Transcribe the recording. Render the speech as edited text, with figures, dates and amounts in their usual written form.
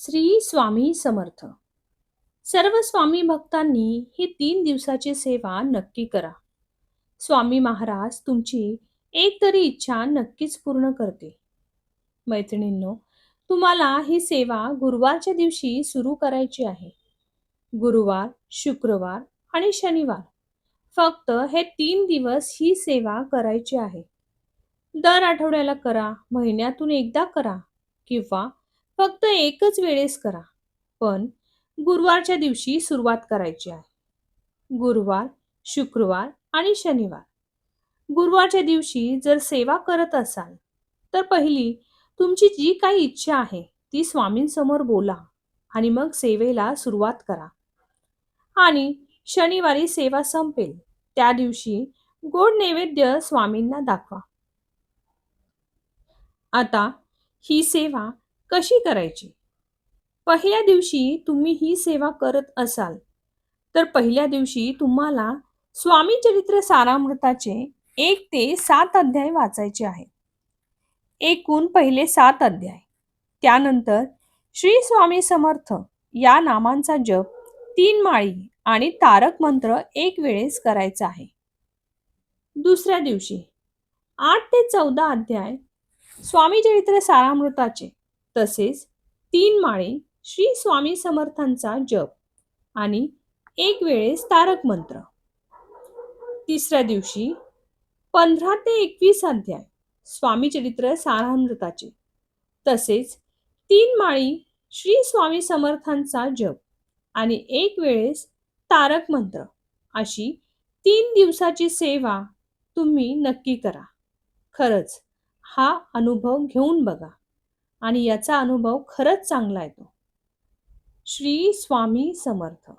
श्री स्वामी समर्थ. सर्व स्वामी भक्तांनी ही 3 दिवसाची सेवा नक्की करा. स्वामी महाराज तुमची एक तरी इच्छा नक्कीच पूर्ण करते. मैत्रिणींनो, तुम्हाला ही सेवा गुरुवारच्या दिवशी सुरू करायची आहे. गुरुवार, शुक्रवार आणि शनिवार, फक्त हे 3 दिवस ही सेवा करायची आहे. दर आठवड्याला करा, महिन्यातून एकदा करा किंवा फक्त एकच वेळेस करा. पण गुरुवारच्या दिवशी सुरुवात करायची आहे. गुरुवार, शुक्रवार आणि शनिवार. गुरुवारच्या दिवशी जर सेवा करत असाल, तर पहिली तुमची जी काही इच्छा आहे ती स्वामींसमोर बोला आणि मग सेवेला सुरुवात करा. आणि शनिवारी सेवा संपेल त्या दिवशी गोड नैवेद्य स्वामींना दाखवा. आता ही सेवा कशी करायची? पहिल्या दिवशी तुम्ही ही सेवा करत असाल, तर पहिल्या दिवशी तुम्हाला स्वामी चरित्र सारामृताचे 1 ते 7 अध्याय वाचायचे आहेत. एकूण पहिले 7 अध्याय. त्यानंतर श्री स्वामी समर्थ या नामांचा जप 3 माळी आणि तारक मंत्र 1 वेळेस करायचा आहे. दुसऱ्या दिवशी 8 ते 14 अध्याय स्वामी चरित्र सारामृताचे, तसेच 3 माळी श्री स्वामी समर्थांचा जप आणि 1 वेळेस तारक मंत्र. तिसऱ्या दिवशी 15 ते 21 अध्याय स्वामी चरित्र सारामृताचे, तसेच 3 माळी श्री स्वामी समर्थांचा जप आणि 1 वेळेस तारक मंत्र. अशी 3 दिवसाची सेवा तुम्ही नक्की करा. खरंच हा अनुभव घेऊन बघा आणि याचा अनुभव खरंच चांगला येतो. श्री स्वामी समर्थ.